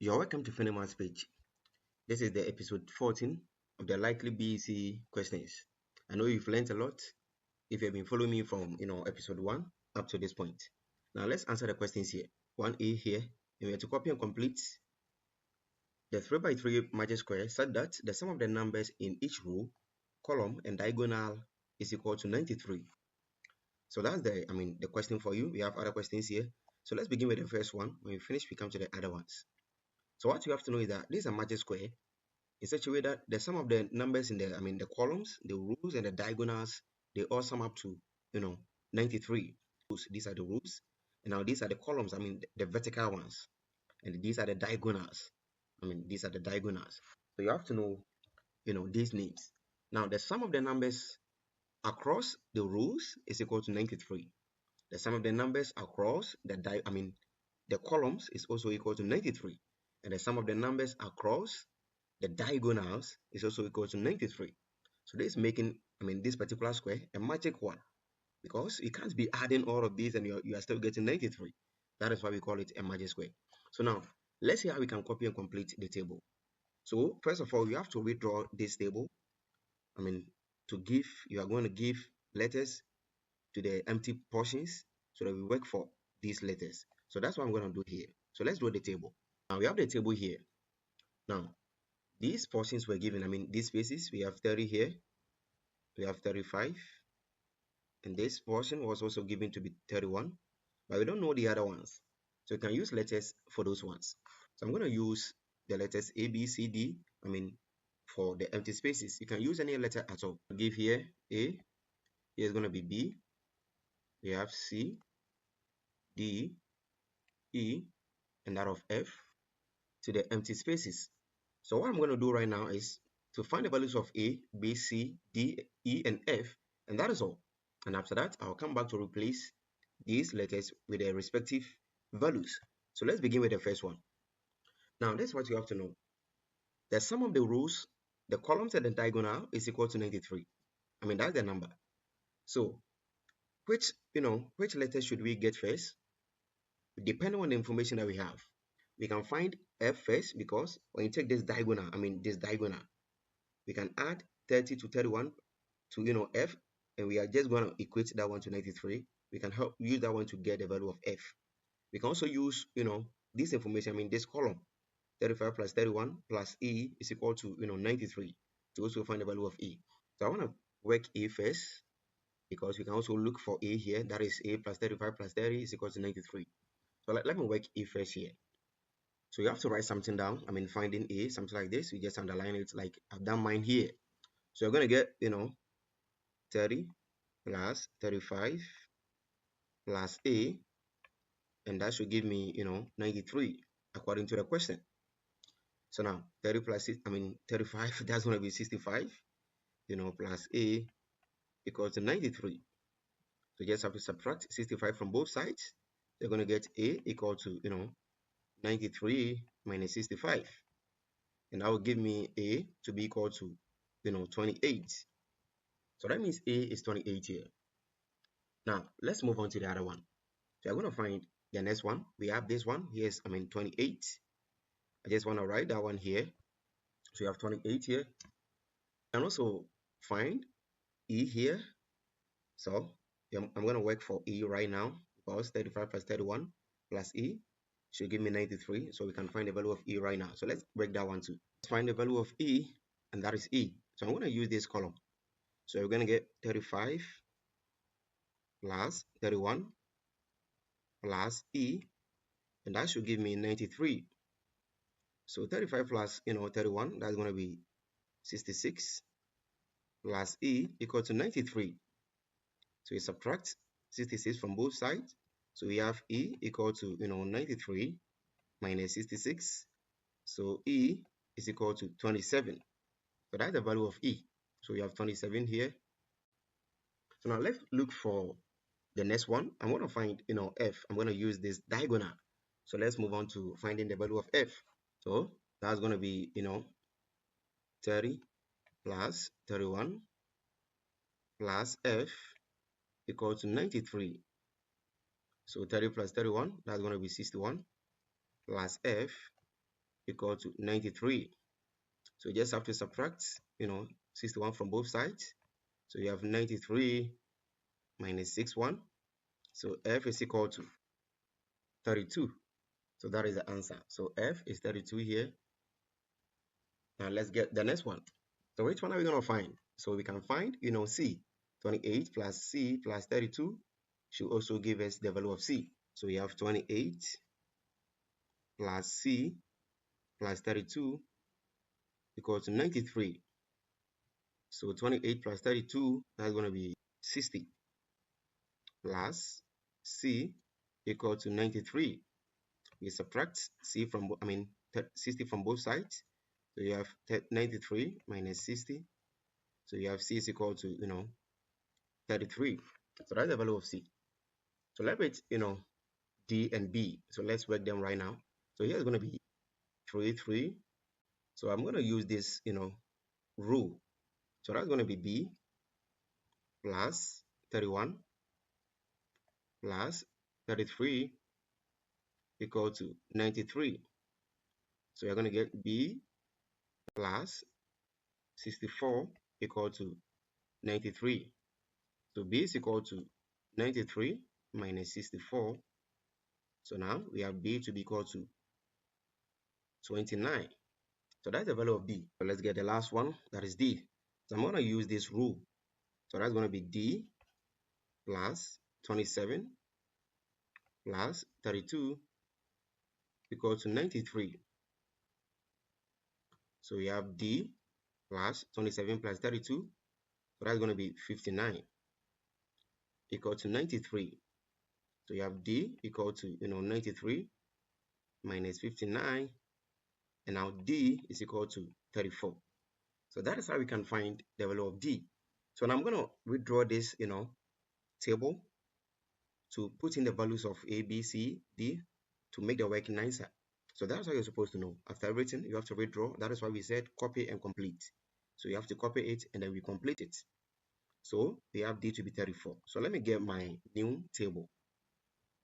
You're welcome to FUNNYMATH page. This is the episode 14 of the likely BECE questions. I know you've learned a lot if you've been following me from episode 1 up to this point. Now let's answer the questions here. 1A here, and we have to copy and complete the 3 by 3 magic square such that the sum of the numbers in each row, column, and diagonal is equal to 93. So that's the question for you. We have other questions here. So let's begin with the first one. When we finish, we come to the other ones. So what you have to know is that this is a magic square in such a way that the sum of the numbers in the columns, the rows, and the diagonals, they all sum up to 93. These are the rows, and now these are the columns, the vertical ones, and these are the diagonals. These are the diagonals. So you have to know these names. Now the sum of the numbers across the rows is equal to 93. The sum of the numbers across the columns is also equal to 93, and the sum of the numbers across the diagonals is also equal to 93. So this is making this particular square a magic one, because you can't be adding all of these and you are still getting 93. That is why we call it a magic square. So now let's see how we can copy and complete the table. So first of all, you have to redraw this table. You are going to give letters to the empty portions so that we work for these letters. So that's what I'm going to do here. So let's draw the table. Now we have the table here. Now these portions were given, these spaces, we have 30 here, we have 35, and this portion was also given to be 31, but we don't know the other ones. So you can use letters for those ones. So I'm going to use the letters A, B, C, D, for the empty spaces. You can use any letter at all. I'll give here A, here is going to be B, we have C, D, E, and that of F to the empty spaces. So what I'm going to do right now is to find the values of A, B, C, D, E, and F, and that is all. And after that, I'll come back to replace these letters with their respective values. So let's begin with the first one. Now, this is what you have to know. The sum of the rows, the columns, and the diagonal is equal to 93. That's the number. So, which letter should we get first? Depending on the information that we have, we can find F first, because when you take this diagonal, we can add 30 to 31 to F, and we are just going to equate that one to 93. We can use that one to get the value of F. We can also use this information, this column, 35 plus 31 plus E is equal to 93, to also find the value of E. So I want to work A first, because we can also look for A here. That is A plus 35 plus 30 is equal to 93. So let me work A first here. So you have to write something down. Finding A, something like this. You just underline it like I've done mine here. So you're going to get 30 plus 35 plus A, and that should give me 93 according to the question. So now 30 plus 35, that's going to be 65, plus A equals to 93. So you just have to subtract 65 from both sides. You're going to get A equal to 93 minus 65, and that will give me A to be equal to 28. So that means A is 28 here. Now let's move on to the other one. So I'm going to find the next one. We have this one. Here's 28. I just want to write that one here. So you have 28 here. And also find E here. So I'm going to work for E right now, because 35 plus 31 plus E should give me 93. So we can find the value of E right now. So let's break that one too. Let's find the value of E, and that is E. So I'm going to use this column. So we're going to get 35 plus 31 plus E, and that should give me 93. So 35 plus 31, that's going to be 66, plus E equal to 93. So we subtract 66 from both sides. So we have E equal to 93 minus 66. So E is equal to 27. So that's the value of E. So we have 27 here. So now let's look for the next one. I'm going to find F. I'm going to use this diagonal. So let's move on to finding the value of F. So that's going to be 30 plus 31 plus F equal to 93. So 30 plus 31, that's going to be 61, plus F equal to 93. So you just have to subtract, 61 from both sides. So you have 93 minus 61. So F is equal to 32. So that is the answer. So F is 32 here. Now let's get the next one. So which one are we going to find? So we can find, C. 28 plus C plus 32 should also give us the value of C. So we have 28 plus C plus 32 equal to 93. So 28 plus 32, that's going to be 60 plus C equal to 93. We subtract C from, 60 from both sides. So you have 93 minus 60. So you have C is equal to, 33. So that's the value of C. So let's write, D and B. So let's work them right now. So here is going to be 3, 3. So I'm going to use this, rule. So that's going to be B plus 31 plus 33 equal to 93. So you're going to get B plus 64 equal to 93. So B is equal to 93 minus 64. So now we have B to be equal to 29. So that's the value of B. So let's get the last one, that is D. So I'm going to use this rule. So that's going to be D plus 27 plus 32 equal to 93. So we have D plus 27 plus 32. So that's going to be 59 equal to 93. So you have D equal to 93 minus 59, and now D is equal to 34. So that is how we can find the value of D. So now I'm going to withdraw this table to put in the values of A, B, C, D to make the working answer. So that's how you're supposed to know. After everything, you have to withdraw. That is why we said copy and complete. So you have to copy it and then we complete it. So we have D to be 34. So let me get my new table.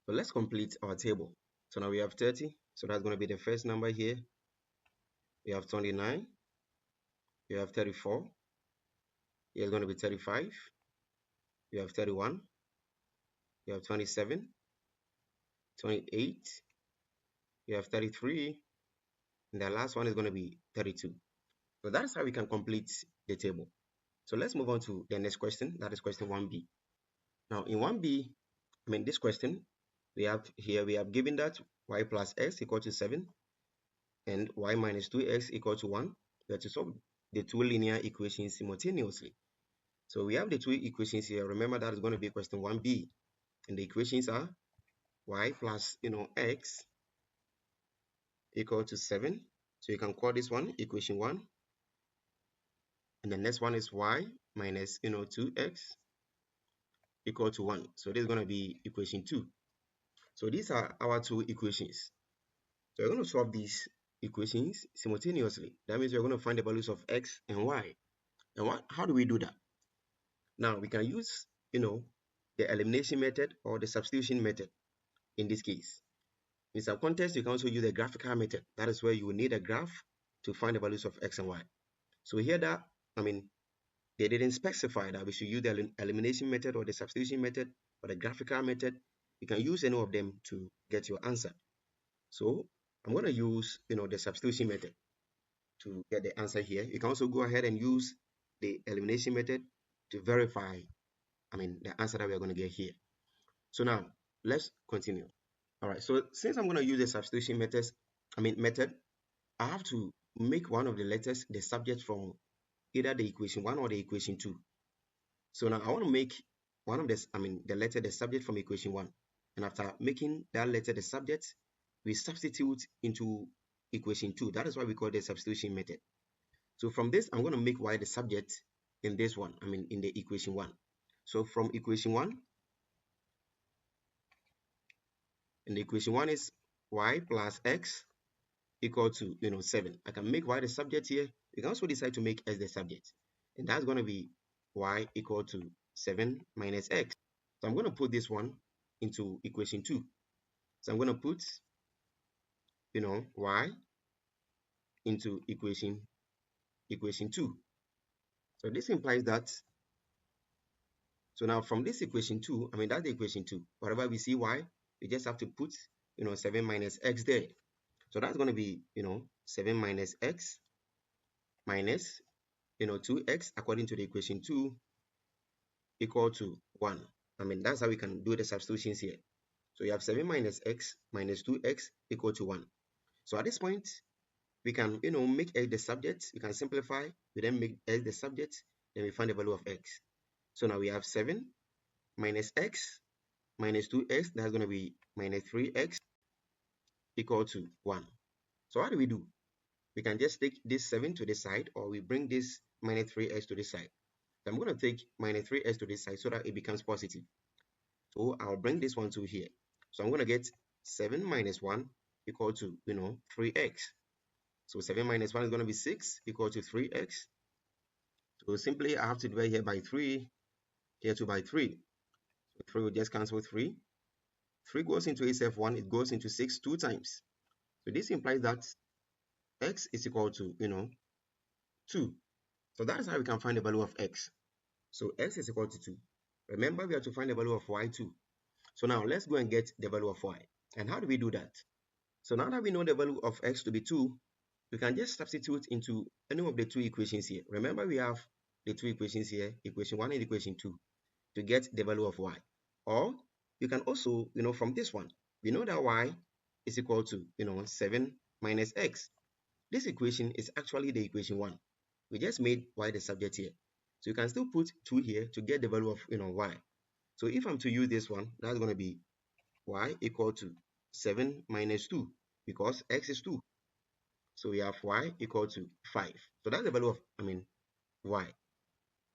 So let's complete our table. So now we have 30. So that's going to be the first number here. We have 29. You have 34. Here's going to be 35. You have 31. You have 27. 28. You have 33. And the last one is going to be 32. So that's how we can complete the table. So let's move on to the next question. That is question 1b. Now in 1b, this question, we have given that y plus x equal to 7 and y minus 2x equal to 1. We have to solve the two linear equations simultaneously. So we have the two equations here. Remember that is going to be question 1b. And the equations are y plus x equal to 7. So you can call this one equation 1. And the next one is y minus 2x equal to 1. So this is going to be equation 2. So these are our two equations. So we're going to solve these equations simultaneously. That means we're going to find the values of x and y. And how do we do that? Now we can use the elimination method or the substitution method in this case. In some context, you can also use the graphical method. That is where you will need a graph to find the values of x and y. So here they didn't specify that we should use the elimination method or the substitution method or the graphical method. You can use any of them to get your answer. So I'm going to use the substitution method to get the answer here. You can also go ahead and use the elimination method to verify the answer that we are going to get here. So now let's continue. All right, so since I'm going to use the substitution method, I have to make one of the letters the subject from either the equation 1 or the equation 2. So now I want to make one of the letter the subject from equation 1. And after making that letter the subject, we substitute into equation 2. That is why we call the substitution method. So from this, I'm going to make y the subject in this one, in the equation 1. So from equation 1, and the equation 1 is y plus x equal to 7. I can make y the subject here. You can also decide to make x the subject. And that's going to be y equal to 7 minus x. So I'm going to put this one into equation 2. So I'm going to put y into equation 2. So this implies that, so now from this equation 2, I mean that's the equation 2, whatever we see y, we just have to put 7 minus x there. So that's going to be 7 minus x minus 2x according to the equation 2 equal to 1. I mean that's how we can do the substitutions here. So you have 7 minus x minus 2x equal to 1. So at this point, we can make x the subject. We can simplify. We then make x the subject. Then we find the value of x. So now we have 7 minus x minus 2x. That's going to be minus 3x equal to 1. So what do? We can just take this 7 to the side, or we bring this minus 3x to the side. So I'm going to take minus 3x to this side so that it becomes positive. So I'll bring this one to here. So I'm going to get 7 minus 1 equal to 3x. So 7 minus 1 is going to be 6 equal to 3x. So simply I have to divide here by 3, here 2 by 3. So 3 will just cancel 3. 3 goes into itself 1, it goes into 6 2 times. So this implies that x is equal to 2. So that is how we can find the value of x. So x is equal to 2. Remember, we have to find the value of y too. So now let's go and get the value of y. And how do we do that? So now that we know the value of x to be 2, we can just substitute into any of the two equations here. Remember, we have the two equations here, equation 1 and equation 2, to get the value of y. Or you can also, from this one, we know that y is equal to, 7 minus x. This equation is actually the equation 1. We just made y the subject here. So you can still put 2 here to get the value of, y. So if I'm to use this one, that's going to be y equal to 7 minus 2, because x is 2. So we have y equal to 5. So that's the value of, y.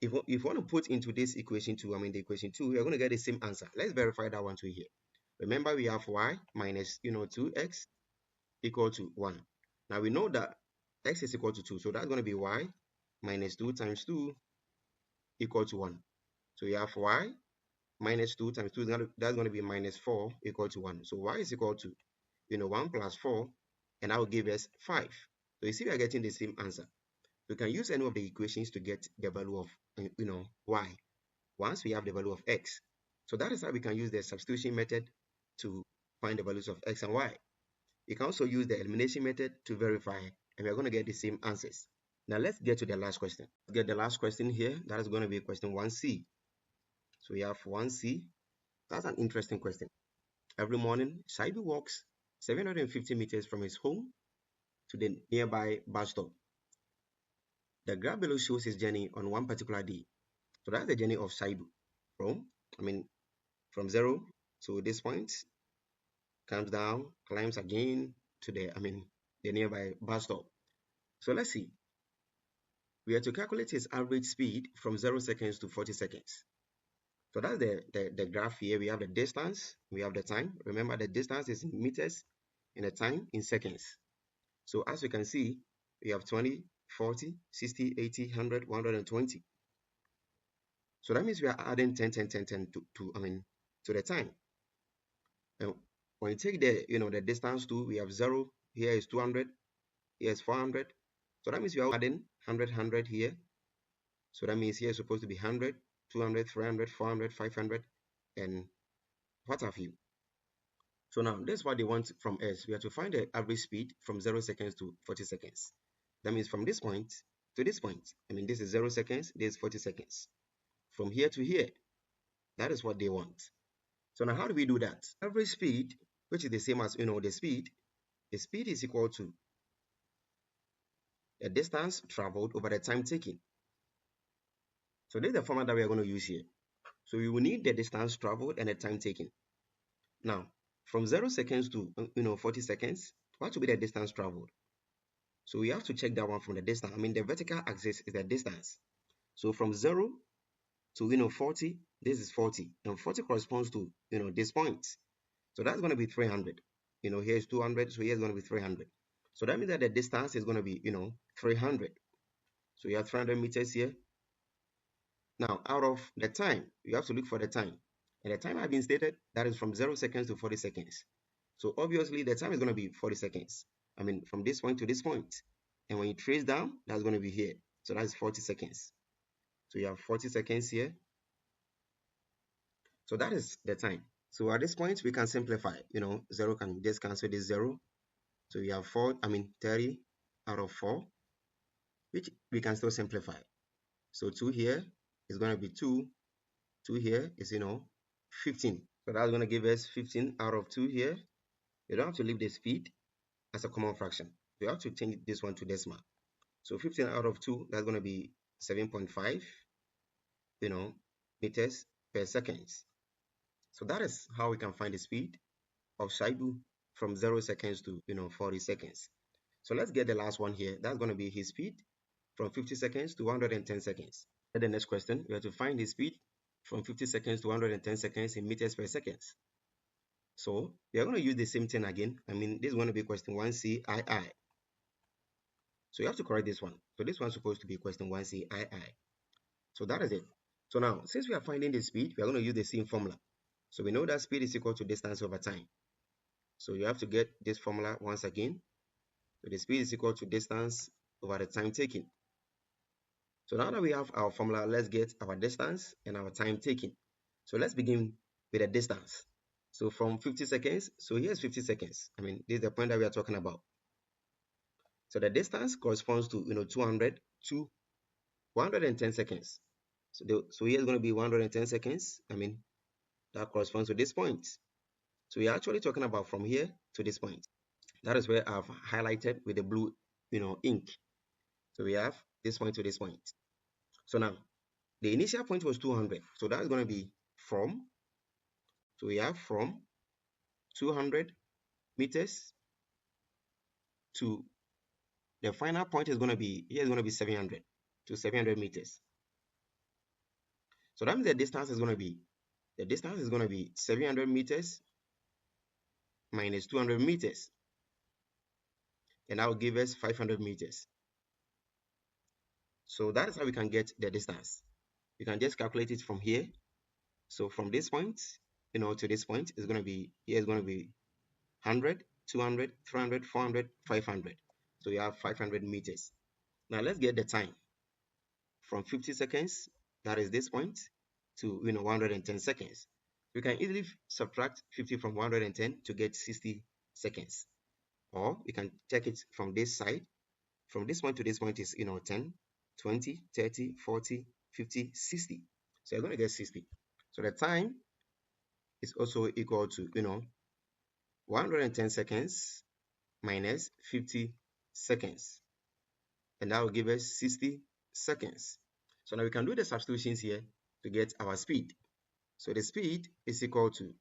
If you want to put into this equation 2, the equation 2, we're going to get the same answer. Let's verify that one too here. Remember, we have y minus, 2x equal to 1. Now we know that x is equal to 2. So that's going to be y minus 2 times 2 equal to 1. So we have y minus 2 times 2, that's going to be minus 4 equal to 1. So y is equal to, 1 plus 4, and that will give us 5. So you see we are getting the same answer. We can use any of the equations to get the value of, y once we have the value of x. So that is how we can use the substitution method to find the values of x and y. You can also use the elimination method to verify, and we're going to get the same answers. Now let's get to the last question. Let's get the last question here. That is going to be question 1c. So we have 1c. That's an interesting question. Every morning, Saibu walks 750 meters from his home to the nearby bus stop. The graph below shows his journey on one particular day. So that's the journey of Saibu from 0 to this point, comes down, climbs again to the nearby bus stop. So let's see. We have to calculate his average speed from 0 seconds to 40 seconds. So that's the graph here. We have the distance, we have the time. Remember, the distance is in meters and the time in seconds. So as you can see, we have 20, 40, 60, 80, 100, 120. So that means we are adding 10, 10, 10, 10 to the time. And when you take the distance too, we have 0, here is 200, here is 400. So that means we are adding 100, 100 here. So that means here is supposed to be 100, 200, 300, 400, 500, and what have you. So now, that's what they want from us. We have to find the average speed from 0 seconds to 40 seconds. That means from this point to this point. This is 0 seconds, this is 40 seconds. From here to here, that is what they want. So now, how do we do that? Average speed, which is the same as, the speed is equal to the distance traveled over the time taken. So this is the format that we are going to use here. So we will need the distance traveled and the time taken. Now, from 0 seconds to 40 seconds, what will be the distance traveled? So we have to check that one from the distance. The vertical axis is the distance. So from 0 to 40, this is 40, and 40 corresponds to this point. So that's going to be 300. Here is 200, so here is going to be 300. So that means that the distance is going to be 300. So you have 300 meters here. Now, out of the time, you have to look for the time. And the time I've been stated, that is from 0 seconds to 40 seconds. So obviously, the time is going to be 40 seconds. From this point to this point. And when you trace down, that's going to be here. So that's 40 seconds. So you have 40 seconds here. So that is the time. So at this point, we can simplify. 0 can just cancel this 0. So we have 30 out of 4, which we can still simplify. So 2 here is going to be 2. 2 here is, 15. So that's going to give us 15 out of 2 here. You don't have to leave the speed as a common fraction. You have to change this one to decimal. So 15 out of 2, that's going to be 7.5, meters per second. So that is how we can find the speed of Shaibu from 0 seconds to 40 seconds. So let's get the last one here. That's going to be his speed from 50 seconds to 110 seconds. And the next question, we have to find his speed from 50 seconds to 110 seconds in meters per second. So we are going to use the same thing again. This is going to be question 1C II. So you have to correct this one. So this one's supposed to be question 1C II. So that is it. So now, since we are finding the speed, we are going to use the same formula. So we know that speed is equal to distance over time. So you have to get this formula once again. So the speed is equal to distance over the time taken. So now that we have our formula, let's get our distance and our time taken. So let's begin with the distance. So from 50 seconds, so here's 50 seconds. This is the point that we are talking about. So the distance corresponds to 200 to 110 seconds. So here's going to be 110 seconds. That corresponds to this point. So we're actually talking about from here to this point. That is where I've highlighted with the blue, ink. So we have this point to this point. So now, the initial point was 200. So that's going to be from, so we have from 200 meters to the final point is going to be, here is going to be 700 to 700 meters. So that means the distance is going to be 700 meters minus 200 meters. And that will give us 500 meters. So that is how we can get the distance. You can just calculate it from here. So from this point, to this point, is going to be, here is going to be 100, 200, 300, 400, 500. So you have 500 meters. Now let's get the time. From 50 seconds, that is this point, to 110 seconds. We can easily subtract 50 from 110 to get 60 seconds. Or we can check it from this side. From this point to this point is 10, 20, 30, 40, 50, 60. So you're going to get 60. So the time is also equal to 110 seconds minus 50 seconds. And that will give us 60 seconds. So now we can do the substitutions here to get our speed. So the speed is equal to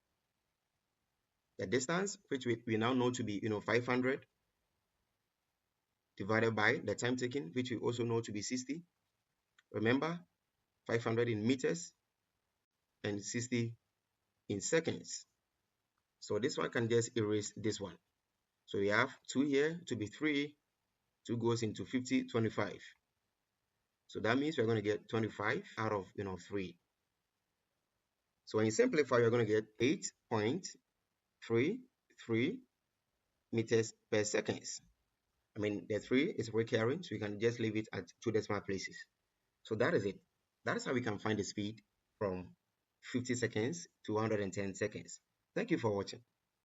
the distance, which we now know to be 500, divided by the time taken, which we also know to be 60. Remember, 500 in meters and 60 in seconds. So this one can just erase this one. So we have 2 here to be 3. 2 goes into 50, 25. So that means we're going to get 25 out of 3. So when you simplify, you're going to get 8.33 meters per second. The 3 is recurring, so you can just leave it at 2 decimal places. So that is it. That is how we can find the speed from 50 seconds to 110 seconds. Thank you for watching.